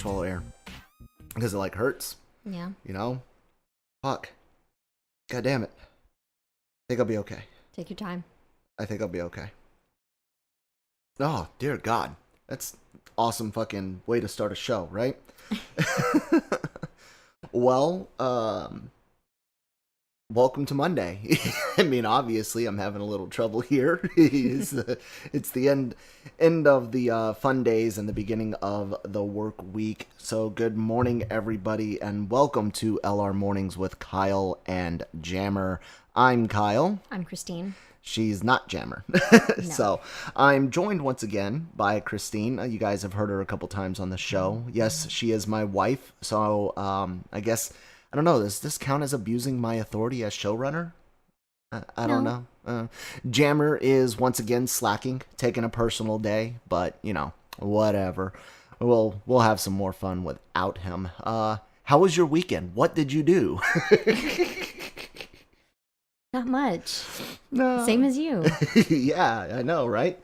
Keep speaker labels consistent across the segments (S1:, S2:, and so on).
S1: swallow air because it like hurts.
S2: Yeah.
S1: You know? Fuck. God damn it. I think I'll be okay.
S2: Take your time.
S1: I think I'll be okay. Oh, dear God. That's awesome fucking way to start a show, right? Well, welcome to Monday. I mean, obviously, I'm having a little trouble here. It's the end of the fun days and the beginning of the work week. So good morning, everybody, and welcome to LR Mornings with Kyle and Jammer. I'm Kyle.
S2: I'm Christine.
S1: She's not Jammer.
S2: No.
S1: So I'm joined once again by Christine. You guys have heard her a couple times on the show. Yes, she is my wife. So I guess, I don't know, does this count as abusing my authority as showrunner? I don't know. Jammer is once again slacking, taking a personal day, but you know, whatever. We'll have some more fun without him. How was your weekend? What did you do?
S2: Not much.
S1: No.
S2: Same as you.
S1: Yeah, I know, right?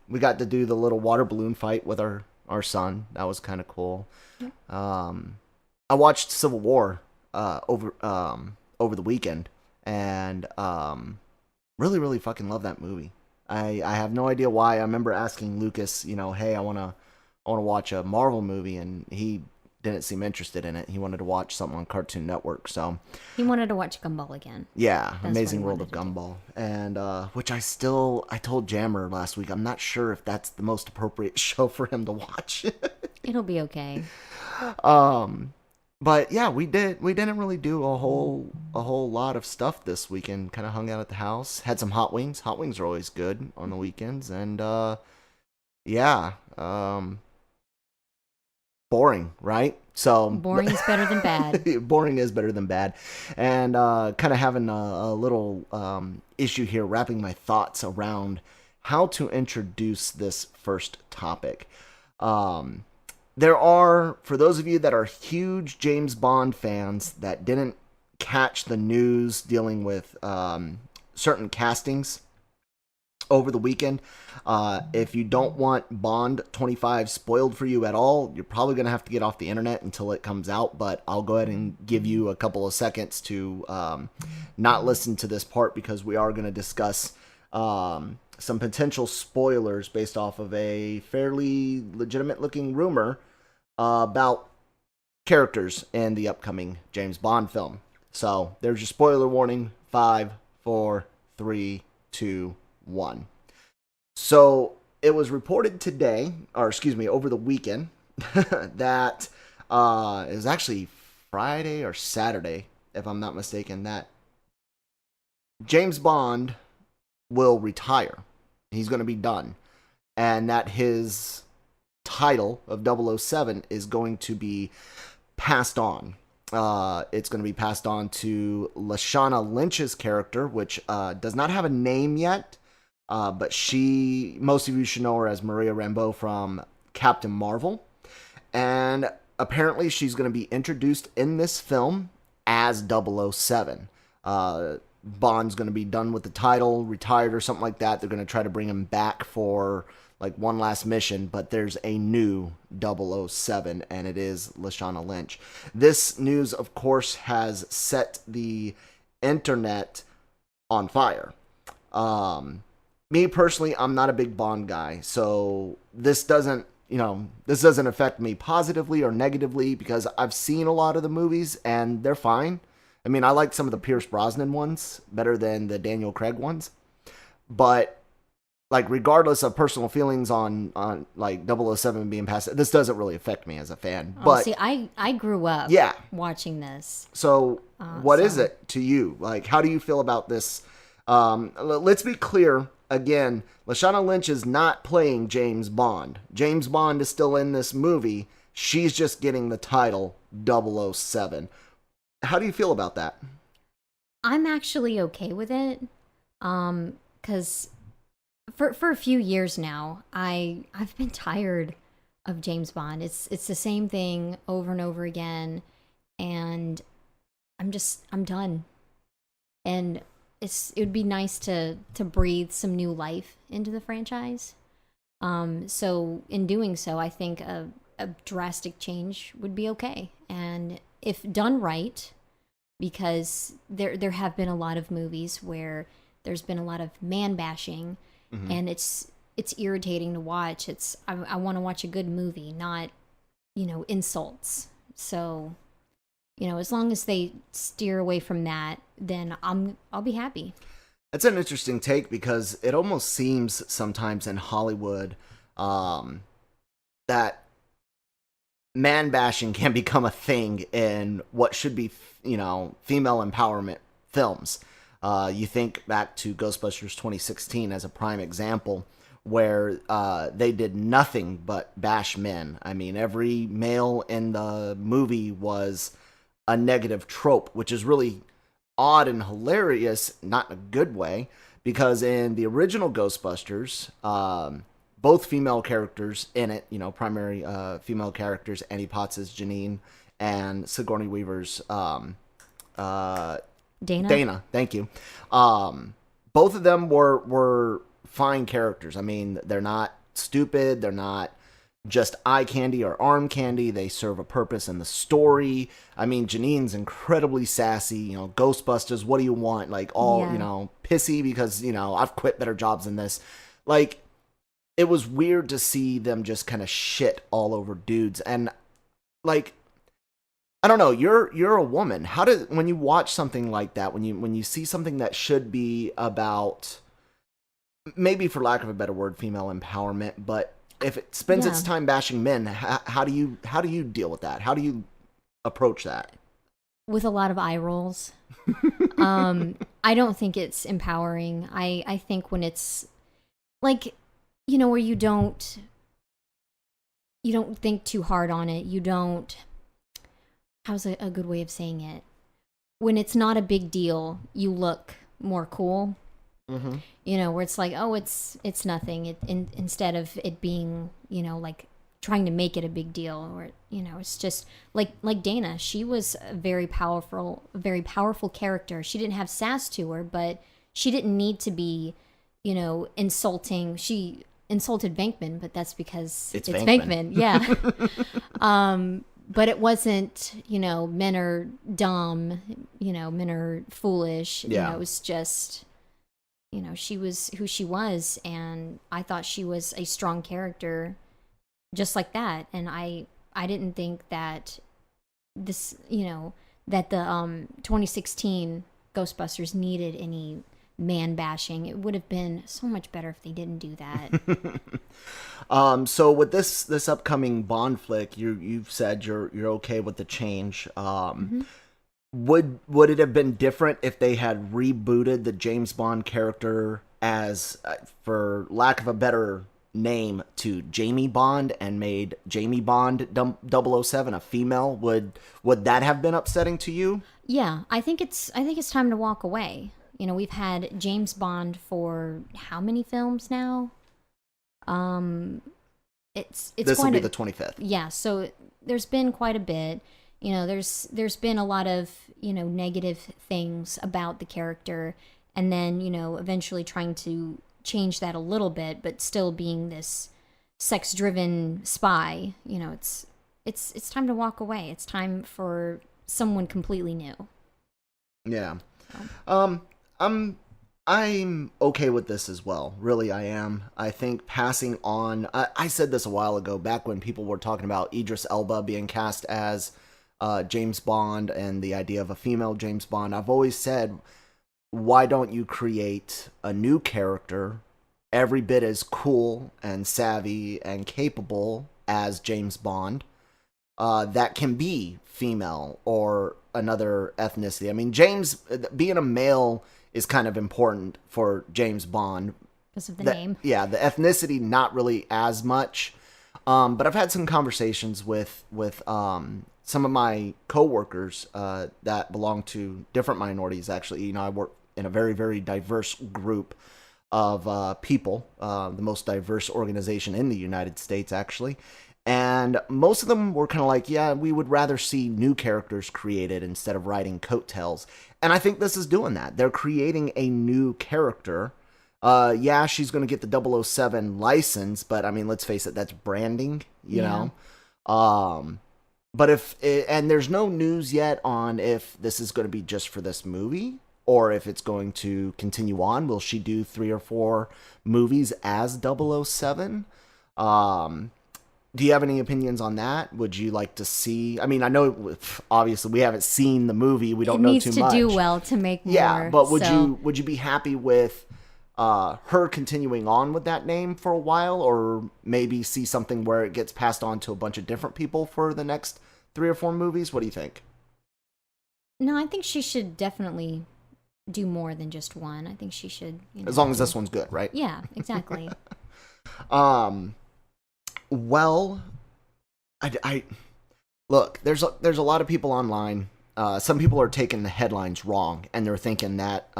S1: We got to do the little water balloon fight with our son. That was kind of cool. I watched Civil War over the weekend, and really, really fucking love that movie. I have no idea why. I remember asking Lucas, you know, hey, I wanna watch a Marvel movie, and he didn't seem interested in it. He wanted to watch something on Cartoon Network, so
S2: He wanted to watch Gumball again.
S1: yeah,
S2: That's
S1: Amazing
S2: what he
S1: World of Gumball, and which I told Jammer last week, I'm not sure if that's the most appropriate show for him to watch.
S2: It'll be okay.
S1: But yeah, we didn't really do a whole lot of stuff this weekend. Kind of hung out at the house, had some hot wings. Hot wings are always good on the weekends, and yeah, boring, right? So
S2: Boring is better than bad.
S1: boring is better than bad, and kind of having a little issue here, wrapping my thoughts around how to introduce this first topic. There are, for those of you that are huge James Bond fans that didn't catch the news dealing with certain castings over the weekend, if you don't want Bond 25 spoiled for you at all, you're probably going to have to get off the internet until it comes out, but I'll go ahead and give you a couple of seconds to not listen to this part, because we are going to discuss some potential spoilers based off of a fairly legitimate looking rumor about characters in the upcoming James Bond film. So there's your spoiler warning. 5, 4, 3, 2, 1. So it was reported today, or excuse me, over the weekend, that it was actually Friday or Saturday, if I'm not mistaken, that James Bond will retire. He's going to be done. And that his title of 007 is going to be passed on. It's going to be passed on to Leshawna Lynch's character, which does not have a name yet. But most of you should know her as Maria Rambeau from Captain Marvel. And apparently she's going to be introduced in this film as 007. Bond's going to be done with the title, retired or something like that. They're going to try to bring him back for like one last mission, but there's a new 007, and it is Leshawna Lynch. This news, of course, has set the internet on fire. Me personally, I'm not a big Bond guy, so this doesn't affect me positively or negatively, because I've seen a lot of the movies and they're fine. I mean, I like some of the Pierce Brosnan ones better than the Daniel Craig ones. But, like, regardless of personal feelings on like 007 being passed, this doesn't really affect me as a fan.
S2: Oh,
S1: but
S2: see, I grew up watching this.
S1: So, what is it to you? Like, how do you feel about this? Let's be clear. Again, Leshawna Lynch is not playing James Bond. James Bond is still in this movie. She's just getting the title 007. How do you feel about that?
S2: I'm actually okay with it, because for a few years now, I've been tired of James Bond. It's the same thing over and over again, and I'm done. And it would be nice to breathe some new life into the franchise. So in doing so, I think a drastic change would be okay. And if done right, because there have been a lot of movies where there's been a lot of man bashing, and it's irritating to watch. I want to watch a good movie, not insults. So as long as they steer away from that, then I'll be happy.
S1: That's an interesting take, because it almost seems sometimes in Hollywood that man bashing can become a thing in what should be, female empowerment films. You think back to Ghostbusters 2016 as a prime example, where they did nothing but bash men. I mean, every male in the movie was a negative trope, which is really odd and hilarious, not in a good way, because in the original Ghostbusters, both female characters in it, primary female characters, Annie Potts' Janine and Sigourney Weaver's Dana, thank you. Both of them were fine characters. I mean, they're not stupid, they're not just eye candy or arm candy. They serve a purpose in the story. I mean, Janine's incredibly sassy, Ghostbusters, what do you want? Like, all, pissy because, I've quit better jobs than this. Like, it was weird to see them just kind of shit all over dudes. And, like, I don't know, you're a woman. When you watch something like that, when you see something that should be about, maybe for lack of a better word, female empowerment, but if it spends its time bashing men, how do you deal with that? How do you approach that?
S2: With a lot of eye rolls. I don't think it's empowering. I think when it's like, where you don't think too hard on it. You don't, how's a good way of saying it? When it's not a big deal, you look more cool. Mm-hmm. Where it's like, oh, it's nothing. Instead of it being, like trying to make it a big deal, or it's just like Dana. She was a very powerful character. She didn't have sass to her, but she didn't need to be, insulting. She insulted Venkman, but that's because it's Venkman. Yeah. But it wasn't, men are dumb, men are foolish.
S1: Yeah.
S2: It was just, she was who she was, and I thought she was a strong character just like that. And I didn't think that this, that the 2016 Ghostbusters needed any man bashing. It would have been so much better if they didn't do that.
S1: So with this upcoming Bond flick, you've said you're okay with the change. Would it have been different if they had rebooted the James Bond character as, for lack of a better name, to Jamie Bond, and made Jamie Bond 007 a female? Would that have been upsetting to you?
S2: Yeah, I think it's time to walk away. We've had James Bond for how many films now? It's
S1: this will be the 25th.
S2: Yeah, so there's been quite a bit. There's been a lot of, negative things about the character, and then, eventually trying to change that a little bit, but still being this sex-driven spy. It's time to walk away. It's time for someone completely new.
S1: Yeah. I'm okay with this as well. Really, I am. I think passing on, I said this a while ago, back when people were talking about Idris Elba being cast as James Bond and the idea of a female James Bond. I've always said, why don't you create a new character every bit as cool and savvy and capable as James Bond, that can be female or another ethnicity? I mean, James, being a male is kind of important for James Bond.
S2: Because of the name.
S1: Yeah, the ethnicity, not really as much. But I've had some conversations with some of my coworkers that belong to different minorities, actually. I work in a very, very diverse group of people, the most diverse organization in the United States, actually. And most of them were kind of like, yeah, we would rather see new characters created instead of riding coattails. And I think this is doing that. They're creating a new character. Yeah, she's going to get the 007 license, but I mean, let's face it, that's branding, you know? But and there's no news yet on if this is going to be just for this movie or if it's going to continue on. Will she do 3 or 4 movies as 007? Do you have any opinions on that? Would you like to see? I mean, I know obviously we haven't seen the movie. We don't know too much.
S2: It needs to do well to make more.
S1: Yeah, but would you be happy with her continuing on with that name for a while, or maybe see something where it gets passed on to a bunch of different people for the next 3 or 4 movies? What do you think?
S2: No, I think she should definitely do more than just one. I think she should.
S1: As long as this one's good, right?
S2: Yeah, exactly.
S1: Well, I look. There's a lot of people online. Some people are taking the headlines wrong, and they're thinking that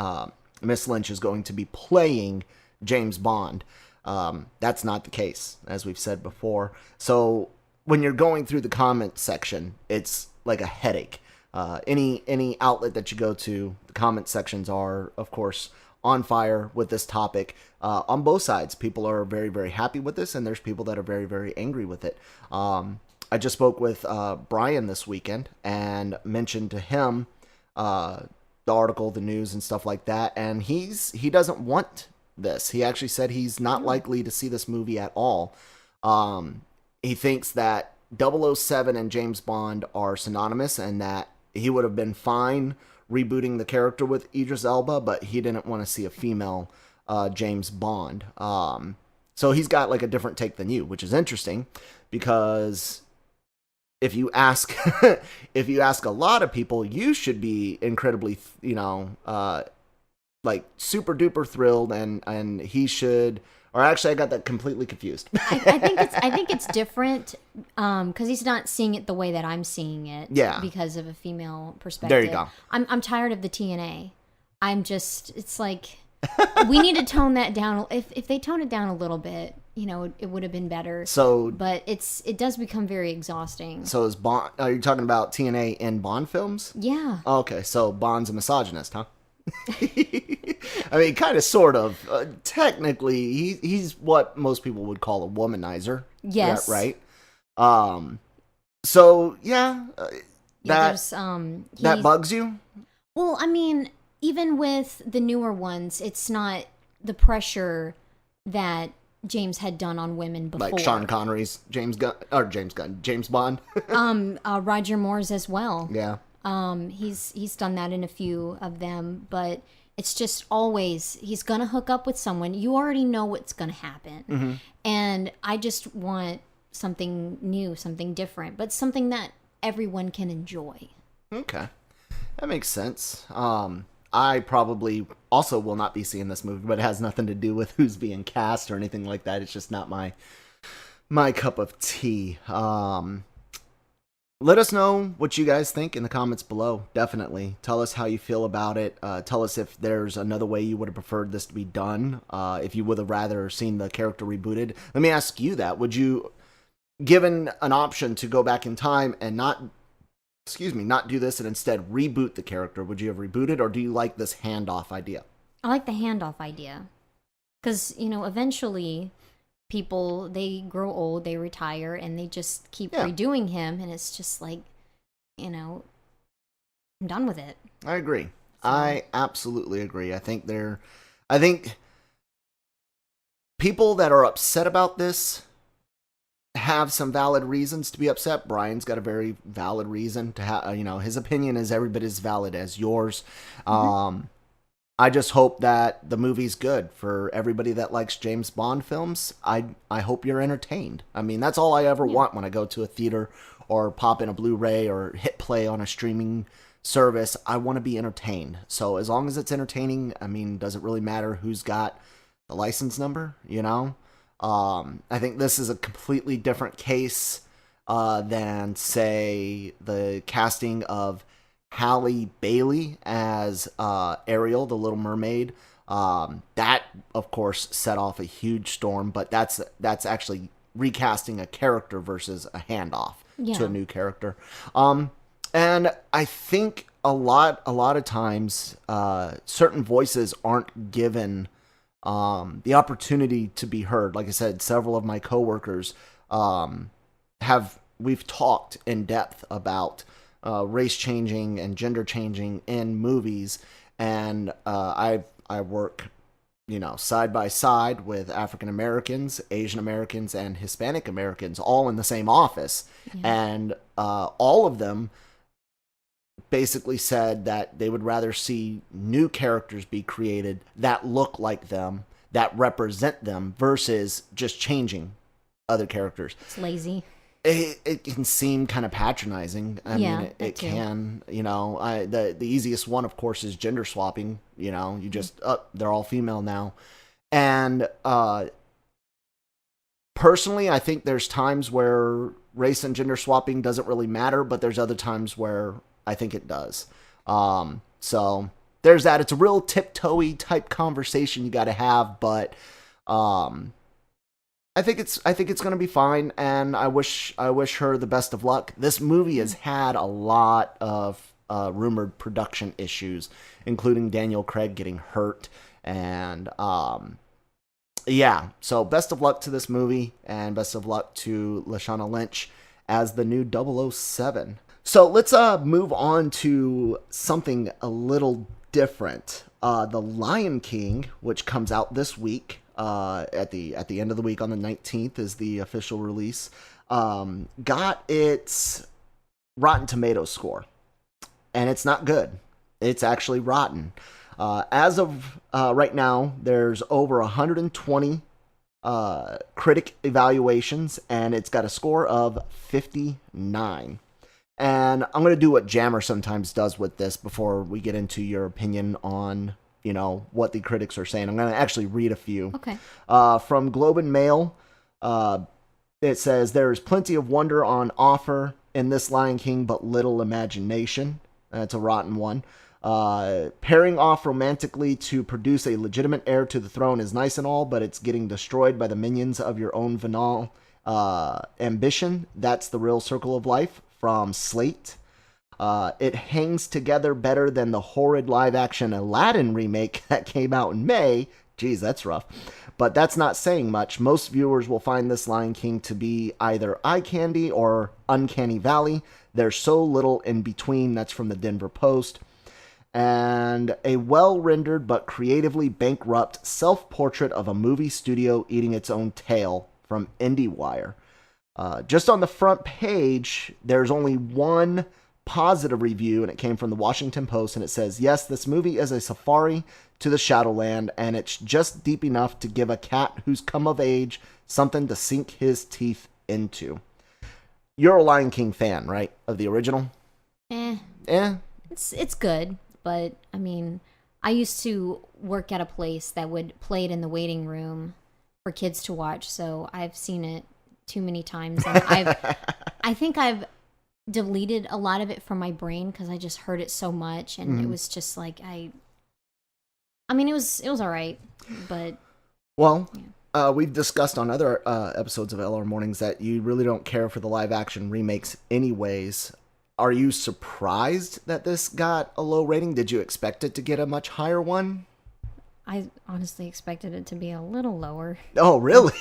S1: Miss Lynch is going to be playing James Bond. That's not the case, as we've said before. So when you're going through the comment section, it's like a headache. Any outlet that you go to, the comment sections are, of course, on fire with this topic. On both sides, people are very, very happy with this, and there's people that are very, very angry with it. I just spoke with Brian this weekend and mentioned to him the article, the news, and stuff like that, and he doesn't want this. He actually said he's not likely to see this movie at all. He thinks that 007 and James Bond are synonymous, and that he would have been fine rebooting the character with Idris Elba, but he didn't want to see a female James Bond. So he's got like a different take than you, which is interesting, because if you ask a lot of people, you should be incredibly, like super duper thrilled, and he should. Or actually, I got that completely confused.
S2: I think it's different because he's not seeing it the way that I'm seeing it.
S1: Yeah.
S2: Because of a female perspective.
S1: There you go.
S2: I'm tired of the TNA. It's like we need to tone that down. If they tone it down a little bit, it would have been better.
S1: So,
S2: but it does become very exhausting.
S1: So is Bond? Are you talking about TNA in Bond films?
S2: Yeah.
S1: Okay, so Bond's a misogynist, huh? I mean, kind of, sort of. Technically, he's what most people would call a womanizer.
S2: Yes.
S1: Right. So yeah, that bugs you.
S2: Well, I mean, even with the newer ones, it's not the pressure that James had done on women before.
S1: Like Sean Connery's James Bond.
S2: Roger Moore's as well.
S1: Yeah.
S2: He's done that in a few of them, but it's just always he's gonna hook up with someone. You already know what's gonna happen,
S1: mm-hmm. and
S2: I just want something new, something different, but something that everyone can enjoy.
S1: Okay, that makes sense. I probably also will not be seeing this movie, but it has nothing to do with who's being cast or anything like that. It's just not my cup of tea. Let us know what you guys think in the comments below. Definitely. Tell us how you feel about it. Tell us if there's another way you would have preferred this to be done. If you would have rather seen the character rebooted. Let me ask you that. Would you, given an option to go back in time and not do this and instead reboot the character, would you have rebooted, or do you like this handoff idea?
S2: I like the handoff idea. Because, eventually people, they grow old, they retire, and they just keep redoing him, and it's just like, I'm done with it.
S1: I agree. So. I absolutely agree. I think people that are upset about this have some valid reasons to be upset. Brian's got a very valid reason to have, his opinion is every bit as valid as yours. Mm-hmm. I just hope that the movie's good for everybody that likes James Bond films. I hope you're entertained. I mean, that's all I ever want when I go to a theater or pop in a Blu-ray or hit play on a streaming service. I want to be entertained. So as long as it's entertaining, I mean, does it really matter who's got the license number, I think this is a completely different case than, say, the casting of Halle Bailey as Ariel, the Little Mermaid. That, of course, set off a huge storm, but that's actually recasting a character versus a handoff to a new character. And I think a lot of times certain voices aren't given the opportunity to be heard. Like I said, several of my coworkers have we've talked in depth about race changing and gender changing in movies, and I work, side by side with African Americans, Asian Americans, and Hispanic Americans, all in the same office, and all of them basically said that they would rather see new characters be created that look like them, that represent them, versus just changing other characters.
S2: It's lazy.
S1: It can seem kind of patronizing. I mean, it can, the easiest one, of course, is gender swapping. You just, they're all female now. And personally, I think there's times where race and gender swapping doesn't really matter, but there's other times where I think it does. So there's that. It's a real tiptoey type conversation you got to have, but I think it's going to be fine, and I wish her the best of luck. This movie has had a lot of rumored production issues, including Daniel Craig getting hurt, and so best of luck to this movie, and best of luck to Leshawna Lynch as the new 007. So let's move on to something a little different. The Lion King, which comes out this week, at the end of the week on the 19th is the official release, got its Rotten Tomatoes score, and it's not good. It's actually rotten. As of right now, there's over 120 critic evaluations, and it's got a score of 59. And I'm going to do what Jammer sometimes does with this before we get into your opinion on, what the critics are saying. I'm going to actually read a few.
S2: Okay.
S1: From Globe and Mail, it says, there is plenty of wonder on offer in this Lion King, but little imagination. That's a rotten one. Pairing off romantically to produce a legitimate heir to the throne is nice and all, but it's getting destroyed by the minions of your own venal ambition. That's the real circle of life. From Slate. It hangs together better than the horrid live-action Aladdin remake that came out in May. Geez, that's rough. But that's not saying much. Most viewers will find this Lion King to be either eye candy or uncanny valley. There's so little in between. That's from the Denver Post. And a well-rendered but creatively bankrupt self-portrait of a movie studio eating its own tail from IndieWire. Just on the front page, there's only one positive review, and it came from the Washington Post, and it says, yes, this movie is a safari to the Shadowland, and it's just deep enough to give a cat who's come of age something to sink his teeth into. You're a Lion King fan, right? Of the original?
S2: It's good, but, I mean, I used to work at a place that would play it in the waiting room for kids to watch, so I've seen it too many times, and I think I've deleted a lot of it from my brain because I just heard it so much, and it was just like I mean, it was all right, but
S1: we've discussed on other episodes of LR Mornings that you really don't care for the live action remakes anyways. Are you surprised that this got a low rating? Did you expect it to get a much higher one?
S2: I honestly expected it to be a little lower.
S1: Oh, really?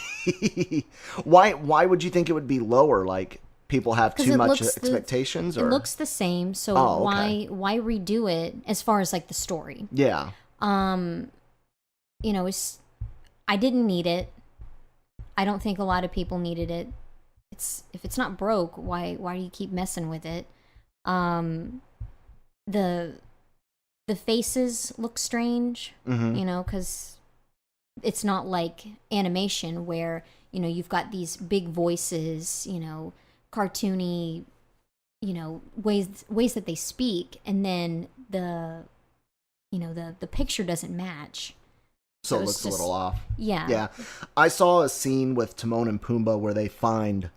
S1: Why would you think it would be lower? Like, people have too much expectations? Or?
S2: It looks the same, so why redo it as far as, like, the story?
S1: Yeah.
S2: I didn't need it. I don't think a lot of people needed it. If it's not broke, why do you keep messing with it? The faces look strange, because it's not like animation where, you've got these big voices, cartoony, ways that they speak, and then the picture doesn't match.
S1: So it looks a little off.
S2: Yeah.
S1: Yeah. I saw a scene with Timon and Pumbaa where they find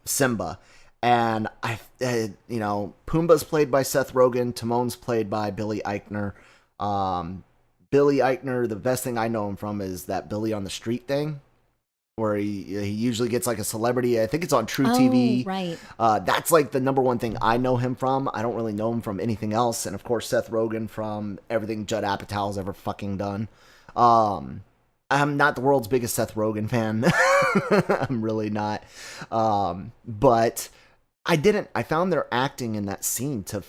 S1: Simba. And Pumbaa's played by Seth Rogen. Timon's played by Billy Eichner. Billy Eichner, the best thing I know him from is that Billy on the Street thing, where he usually gets like a celebrity. I think it's on True TV.
S2: Right.
S1: That's like the number one thing I know him from. I don't really know him from anything else. And of course, Seth Rogen from everything Judd Apatow's ever fucking done. I'm not the world's biggest Seth Rogen fan. I'm really not. But I found their acting in that scene to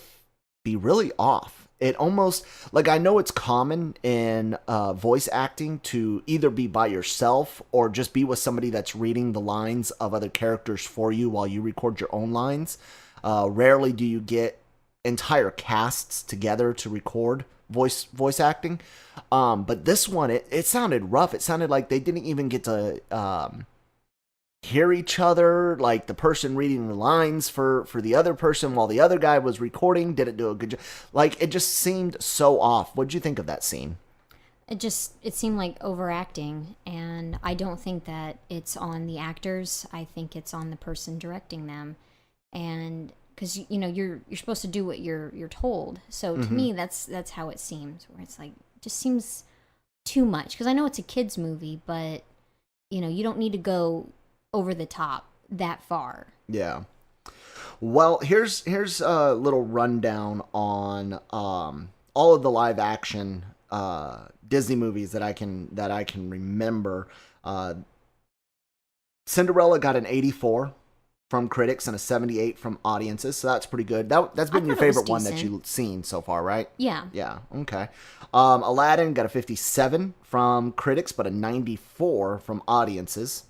S1: be really off. It almost, like, I know it's common in voice acting to either be by yourself or just be with somebody that's reading the lines of other characters for you while you record your own lines. Rarely do you get entire casts together to record voice acting. But this one, it sounded rough. It sounded like they didn't even get to hear each other. Like the person reading the lines for the other person while the other guy was recording didn't do a good job. Like, it just seemed so off. What'd you think of that scene?
S2: It seemed like overacting, and I don't think that it's on the actors. I think it's on the person directing them. And because you're supposed to do what you're told. So to me, that's how it seems, where it's like, just seems too much. Because I know it's a kids movie, but you don't need to go over the top that far.
S1: Yeah. Well, here's a little rundown on all of the live action Disney movies that I can remember. Cinderella got an 84 from critics and a 78 from audiences, so that's pretty good. That's been your favorite one that you've seen so far, right?
S2: Yeah.
S1: Yeah, okay. Aladdin got a 57 from critics, but a 94 from audiences.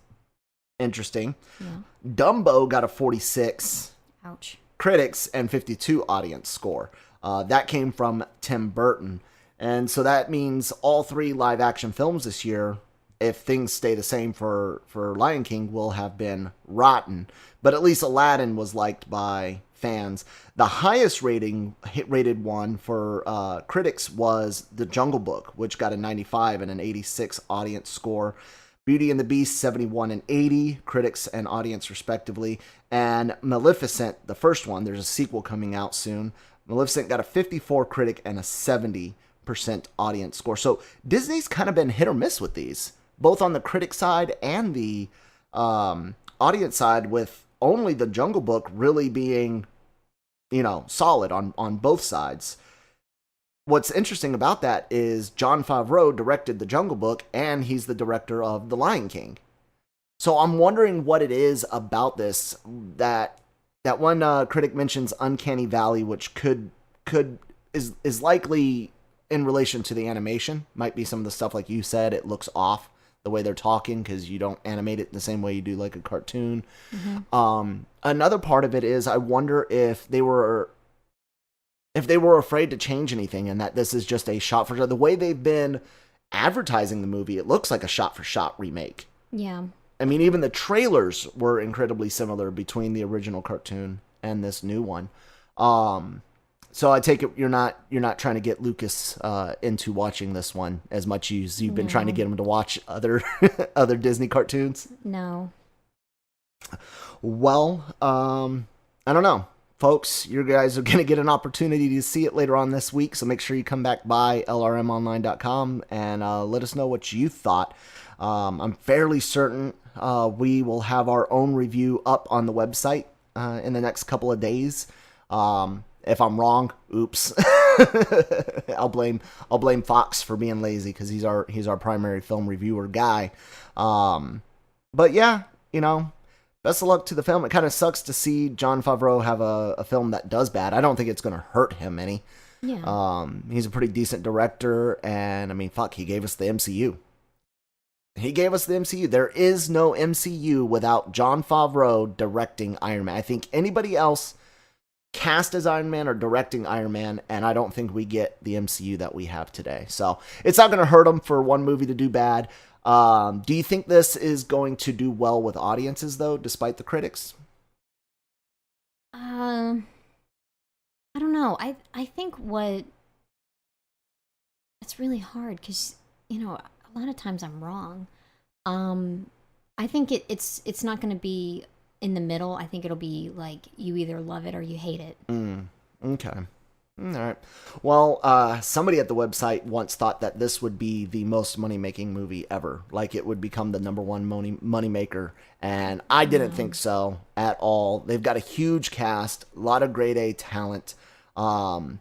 S1: Interesting.
S2: Yeah.
S1: Dumbo got a 46.
S2: Ouch.
S1: Critics and 52 audience score. That came from Tim Burton. And so that means all three live action films this year, if things stay the same for Lion King, will have been rotten. But at least Aladdin was liked by fans. The highest rated one for critics was The Jungle Book, which got a 95 and an 86 audience score. Beauty and the Beast, 71 and 80, critics and audience respectively. And Maleficent, the first one, there's a sequel coming out soon. Maleficent got a 54 critic and a 70% audience score. So Disney's kind of been hit or miss with these, both on the critic side and the audience side, with only The Jungle Book really being, solid on both sides. What's interesting about that is Jon Favreau directed The Jungle Book, and he's the director of The Lion King. So I'm wondering what it is about this that one critic mentions uncanny valley, which is likely in relation to the animation. Might be some of the stuff like you said. It looks off the way they're talking because you don't animate it the same way you do like a cartoon. Mm-hmm. Another part of it is I wonder if they were afraid to change anything, and that this is just a shot for shot. The way they've been advertising the movie, it looks like a shot for shot remake.
S2: Yeah.
S1: I mean, even the trailers were incredibly similar between the original cartoon and this new one. So I take it you're not trying to get Lucas into watching this one as much as you've been trying to get him to watch other other Disney cartoons.
S2: No.
S1: Well, I don't know. Folks, you guys are going to get an opportunity to see it later on this week, so make sure you come back by LRMonline.com and let us know what you thought. I'm fairly certain we will have our own review up on the website in the next couple of days. If I'm wrong, oops. I'll blame Fox for being lazy because he's our primary film reviewer guy. But yeah, best of luck to the film. It kind of sucks to see Jon Favreau have a film that does bad. I don't think it's going to hurt him any.
S2: Yeah.
S1: He's a pretty decent director, and I mean, fuck, he gave us the MCU. There is no MCU without Jon Favreau directing Iron Man. I think anybody else cast as Iron Man or directing Iron Man, and I don't think we get the MCU that we have today. So it's not going to hurt him for one movie to do bad. Do you think this is going to do well with audiences, though, despite the critics?
S2: I don't know. I think it's really hard because, a lot of times I'm wrong. I think it's not going to be in the middle. I think it'll be like you either love it or you hate it.
S1: Okay. All right. Well, somebody at the website once thought that this would be the most money-making movie ever. Like, it would become the number one money maker. And I didn't think so at all. They've got a huge cast, a lot of grade A talent. One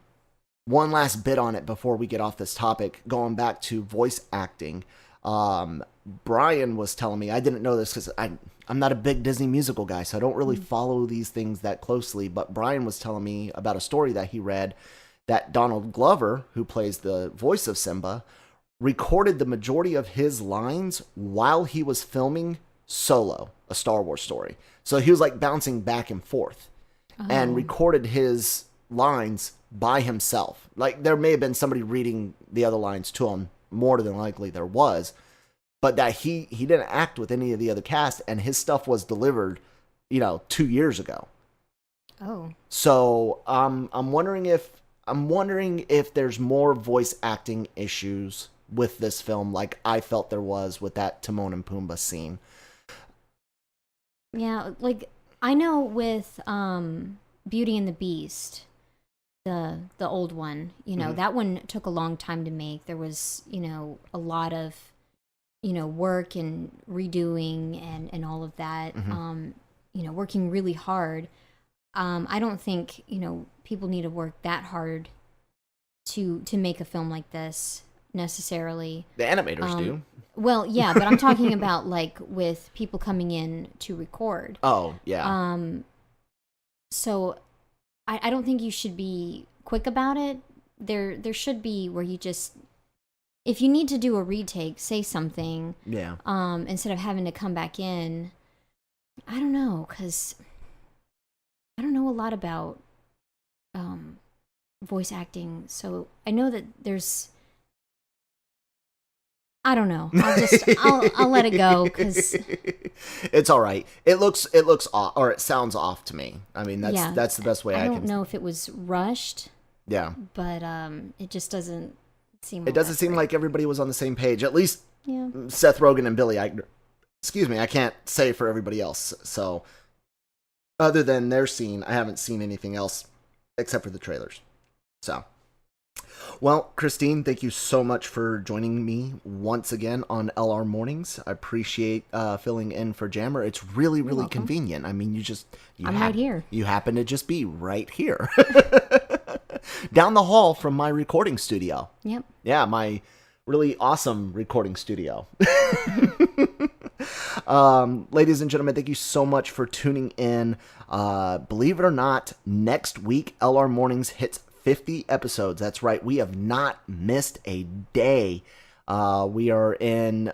S1: last bit on it before we get off this topic. Going back to voice acting. Brian was telling me, I didn't know this because I'm not a big Disney musical guy, so I don't really follow these things that closely. But Brian was telling me about a story that he read that Donald Glover, who plays the voice of Simba, recorded the majority of his lines while he was filming Solo, a Star Wars story. So he was like bouncing back and forth and recorded his lines by himself. Like there may have been somebody reading the other lines to him, more than likely there was, but that he didn't act with any of the other cast, and his stuff was delivered, 2 years ago.
S2: Oh.
S1: So I'm wondering if there's more voice acting issues with this film, like I felt there was with that Timon and Pumbaa scene.
S2: Yeah, like I know with Beauty and the Beast, the old one, that one took a long time to make. There was, a lot of, work and redoing and all of that. Working really hard. I don't think, people need to work that hard to make a film like this necessarily.
S1: The animators do.
S2: Well, yeah, but I'm talking about like with people coming in to record.
S1: Oh, yeah.
S2: So I don't think you should be quick about it. There should be where you just, if you need to do a retake, say something.
S1: Yeah.
S2: Instead of having to come back in. I don't know, because I don't know a lot about voice acting. So I know that there's, I don't know. I'll let it go because
S1: it's all right. It looks off, or it sounds off to me. I mean, that's the best way I can.
S2: I don't know if it was rushed.
S1: Yeah.
S2: But it just doesn't seem.
S1: It doesn't seem
S2: great.
S1: like everybody was on the same page. At least
S2: yeah.
S1: Seth Rogen and Billy Eichner. Excuse me, I can't say for everybody else. So, other than their scene, I haven't seen anything else except for the trailers. So. Well, Christine, thank you so much for joining me once again on LR Mornings. I appreciate filling in for Jammer. It's really, really convenient. I mean, I'm
S2: right here.
S1: You happen to just be right here. Down the hall from my recording studio.
S2: Yep.
S1: Yeah, my really awesome recording studio. Ladies and gentlemen, thank you so much for tuning in. Believe it or not, next week, LR Mornings hits 50 episodes. That's right. We have not missed a day. We are in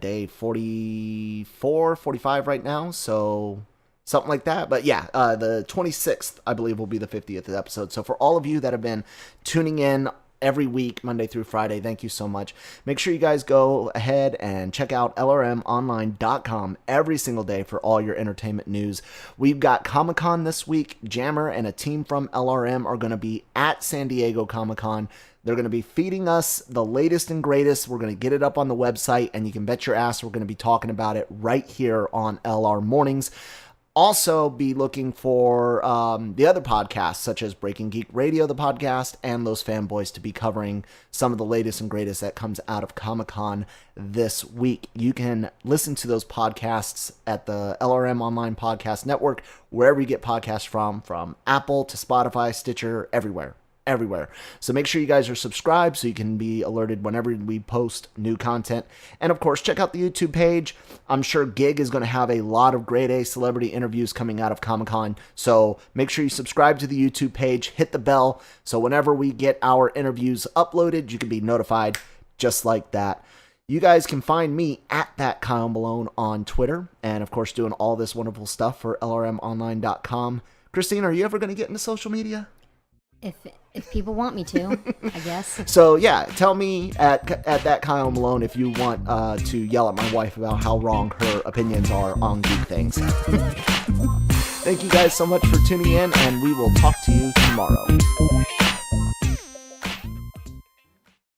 S1: day 44, 45 right now. So something like that. But yeah, the 26th, I believe, will be the 50th episode. So for all of you that have been tuning in every week, Monday through Friday, thank you so much. Make sure you guys go ahead and check out LRMonline.com every single day for all your entertainment news. We've got Comic-Con this week. Jammer and a team from LRM are going to be at San Diego Comic-Con. They're going to be feeding us the latest and greatest. We're going to get it up on the website, and you can bet your ass we're going to be talking about it right here on LR Mornings. Also be looking for the other podcasts, such as Breaking Geek Radio, the podcast, and Those Fanboys, to be covering some of the latest and greatest that comes out of Comic-Con this week. You can listen to those podcasts at the LRM Online Podcast Network, wherever you get podcasts from Apple to Spotify, Stitcher, everywhere. So make sure you guys are subscribed so you can be alerted whenever we post new content. And of course, check out the YouTube page. I'm sure Gig is going to have a lot of grade A celebrity interviews coming out of Comic-Con. So make sure you subscribe to the YouTube page, hit the bell, so whenever we get our interviews uploaded, you can be notified just like that. You guys can find me at that Kyle Malone on Twitter, and of course doing all this wonderful stuff for LRMonline.com. Christine, are you ever going to get into social media?
S2: If people want me to, I guess.
S1: So yeah, tell me at that Kyle Malone if you want to yell at my wife about how wrong her opinions are on geek things. Thank you guys so much for tuning in, and we will talk to you tomorrow.